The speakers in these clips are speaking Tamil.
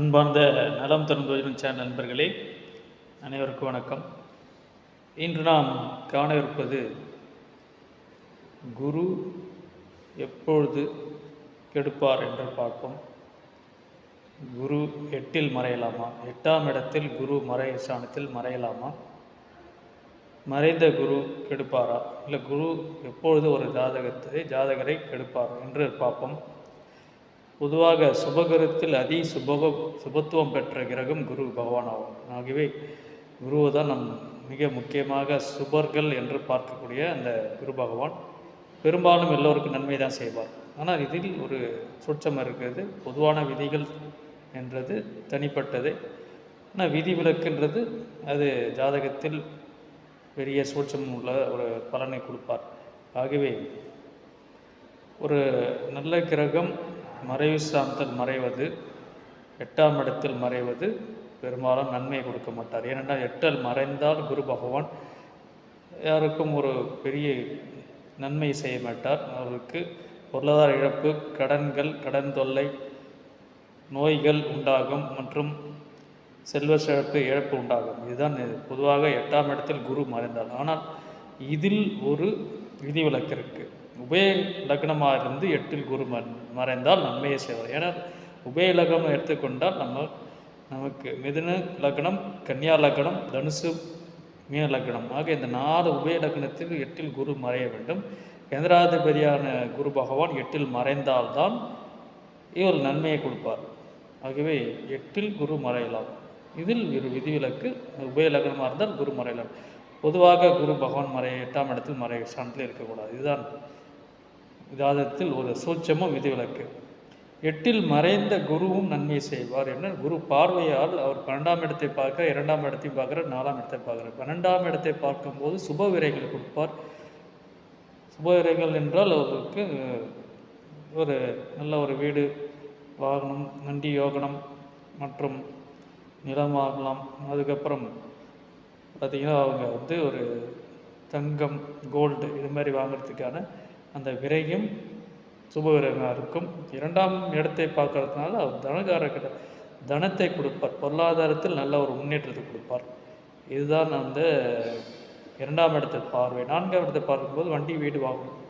அன்பார்ந்த நலம் தரும் ஜோதிடம் சேனல் நண்பர்களே, அனைவருக்கும் வணக்கம். இன்று நாம் காண இருப்பது குரு எப்பொழுது கெடுப்பார் என்று பார்ப்போம். குரு 8இல் மறையலாமா? 8ஆம் இடத்தில் குரு மறை ஸ்தானத்தில் மறையலாமா? மறைந்த குரு கெடுப்பாரா? இல்லை குரு எப்பொழுது ஒரு ஜாதகரை கெடுப்பார் என்று பார்ப்போம். பொதுவாக சுபகிரகத்தில் சுபத்துவம் பெற்ற கிரகம் குரு பகவான் ஆகும். ஆகவே குருவை தான் நம் மிக முக்கியமாக சுபர்கள் என்று பார்க்கக்கூடிய அந்த குரு பகவான் பெரும்பாலும் எல்லோருக்கும் நன்மை தான் செய்வார். ஆனால் இதில் ஒரு சூட்சம் இருக்கிறது. பொதுவான விதிகள் என்றது தனிப்பட்டது, ஆனால் விதி விலக்குன்றது அது ஜாதகத்தில் பெரிய சூட்சம் உள்ள ஒரு பலனை கொடுப்பார். ஆகவே ஒரு நல்ல கிரகம் மறைவு ஸ்தானத்தில் மறைவது, 8ஆம் இடத்தில் மறைவது பெரும்பாலும் நன்மை கொடுக்க மாட்டார். ஏனென்றால் 8இல் மறைந்தால் குரு பகவான் யாருக்கும் ஒரு பெரிய நன்மை செய்ய மாட்டார். அவருக்கு பொருளாதார இழப்பு, கடன் தொல்லை, நோய்கள் உண்டாகும் மற்றும் செல்வ செழிப்பு இழப்பு உண்டாகும். இதுதான் பொதுவாக 8ஆம் இடத்தில் குரு மறைந்தால். ஆனால் இதில் ஒரு விதிவிலக்கு இருக்குது. உபய லக்னமாக இருந்து 8இல் குரு மறைந்தால் நன்மையை செய்வார். ஏன்னா உபய லக்னம் எடுத்துக்கொண்டால் நமக்கு மிதுன லக்னம், கன்னியா லக்னம், தனுசு, மீன லக்னம் ஆக இந்த 4 உபய லக்னத்தில் 8இல் குரு மறைய வேண்டும். கேந்திராதிபதியான குரு பகவான் 8இல் மறைந்தால்தான் இவர் நன்மையை கொடுப்பார். ஆகவே 8இல் குரு மறையலாம். இதில் ஒரு விதிவிலக்கு. உபய லக்னமாக இருந்தால் குரு மறையலாம். பொதுவாக குரு பகவான் 8ஆம் இடத்தில் மறை ஸ்தானத்தில் இருக்கக்கூடாது. இதுதான் ஜாதகத்தில் ஒரு சூட்சமும் விதிவிலக்கு. 8இல் மறைந்த குருவும் நன்மை செய்வார். என்ன குரு பார்வையால் அவர் 12ஆம் இடத்தை பார்க்க, 2ஆம் இடத்தை பார்க்குறார், 4ஆம் இடத்தை பார்க்குறார். 12ஆம் இடத்தை பார்க்கும்போது சுப விரைகள் கொடுப்பார். சுப விரைகள் என்றால் அவருக்கு ஒரு நல்ல ஒரு வீடு, வாகனம், நண்டி யோகனம் மற்றும் நிலம் வாங்கலாம். அதுக்கப்புறம் பார்த்திங்கன்னா அவங்க ஒரு தங்கம், கோல்டு இது மாதிரி வாங்கிறதுக்கான அந்த விரையும் சுபவிரயமாக இருக்கும். 2ஆம் இடத்தை பார்க்கறதுனால அவர் தனத்தை கொடுப்பார். பொருளாதாரத்தில் நல்ல ஒரு முன்னேற்றத்தை கொடுப்பார். இதுதான் அந்த 2ஆம் இடத்தை பார்வை. 4ஆம் இடத்தை பார்க்கும்போது வண்டி, வீடு வாங்கணும்,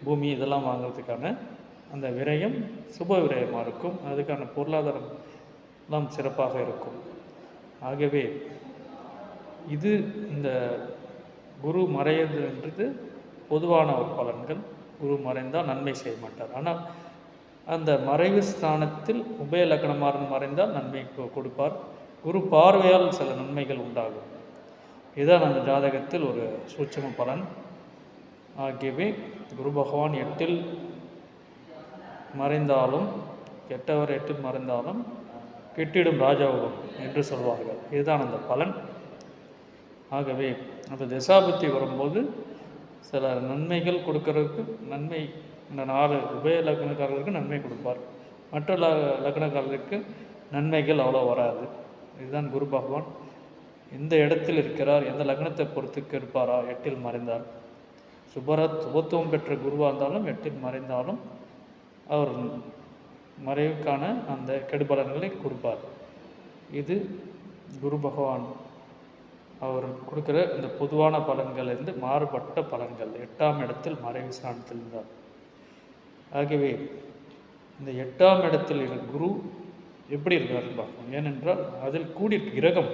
பூமி இதெல்லாம் வாங்கிறதுக்கான அந்த விரயம் சுப விரயமாக இருக்கும். அதுக்கான பொருளாதாரம் எல்லாம் சிறப்பாக இருக்கும். ஆகவே இது இந்த குரு மறையதுன்றது பொதுவான ஒரு பலன்கள். குரு மறைந்தால் நன்மை செய்ய மாட்டார். ஆனால் அந்த மறைவு ஸ்தானத்தில் உபய லக்னமாக மறைந்தால் நன்மை கொடுப்பார். குரு பார்வையால் சில நன்மைகள் உண்டாகும். இதுதான் அந்த ஜாதகத்தில் ஒரு சூட்சம பலன். ஆகியவே குரு பகவான் 8இல் மறைந்தாலும், கெட்டவர் 8இல் மறைந்தாலும் கெட்டிடும் ராஜயோகம் என்று சொல்வார்கள். இதுதான் அந்த பலன். ஆகவே அந்த திசாபுத்தி வரும்போது சில நன்மைகள் கொடுக்கறதுக்கு நன்மை இந்த 4 உபய லக்னக்காரர்களுக்கு நன்மை கொடுப்பார். மற்ற லக்னக்காரர்களுக்கு நன்மைகள் அவ்வளோ வராது. இதுதான் குரு பகவான் எந்த இடத்தில் இருக்கிறார், எந்த லக்னத்தை பொறுத்துக்கு இருப்பாரா. 8இல் மறைந்தார் சுபத்துவம் பெற்ற குருவாக இருந்தாலும் 8இல் மறைந்தாலும் அவர் மறைவுக்கான அந்த கெடுபலன்களை கொடுப்பார். இது குரு பகவான் அவர் கொடுக்குற இந்த பொதுவான பலன்களிலிருந்து மாறுபட்ட பலன்கள் 8ஆம் இடத்தில் மறைவு ஸ்தானத்தில் இருந்தார். ஆகவே இந்த 8ஆம் இடத்தில் இருக்கிற குரு எப்படி இருக்காருன்னு பார்க்கணும். ஏனென்றால் அதில் கூடியிருக்க கிரகம்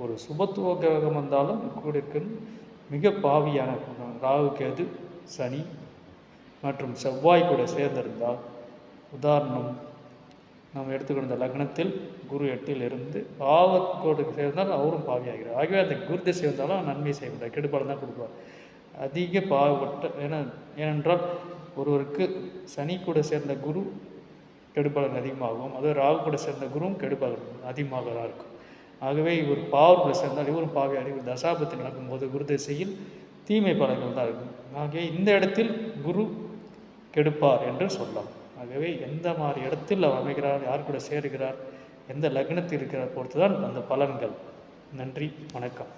ஒரு சுபத்துவ கிரகம் வந்தாலும் கூடியிருக்க மிக பாவியான ராகு, கேது, சனி மற்றும் செவ்வாய் கூட சேர்ந்திருந்தால், உதாரணம் நாம் எடுத்துக்கொண்ட லக்னத்தில் குரு 8இல் இருந்து பாவத்தோடு சேர்ந்தால் அவரும் பாவியாகிறார். ஆகவே அந்த குரு திசை வந்தாலும் நன்மை செய்ய முடியாது, கெடுபலன் தான் கொடுப்பார். அதிக பாவப்பட்ட ஏனென்றால் ஒருவருக்கு சனி கூட சேர்ந்த குரு கெடுபலன் அதிகமாகும், அது ராகு கூட சேர்ந்த குருவும் கெடுபலன் அதிகமாக தான் இருக்கும். ஆகவே இவர் பாவர் கூட சேர்ந்தால் இவரும் பாவியாக இவர் தசாபத்தி நடக்கும்போது குரு திசையில் தீமை பலன்கள் தான் இருக்கும். ஆகவே இந்த இடத்தில் குரு கெடுப்பார் என்று சொல்லலாம். ஆகவே எந்த மாதிரி இடத்தில் அவர் அமைகிறார், யார் கூட சேருகிறார், எந்த லக்னத்தில் இருக்கிறார் பொறுத்து தான் அந்த பலன்கள். நன்றி, வணக்கம்.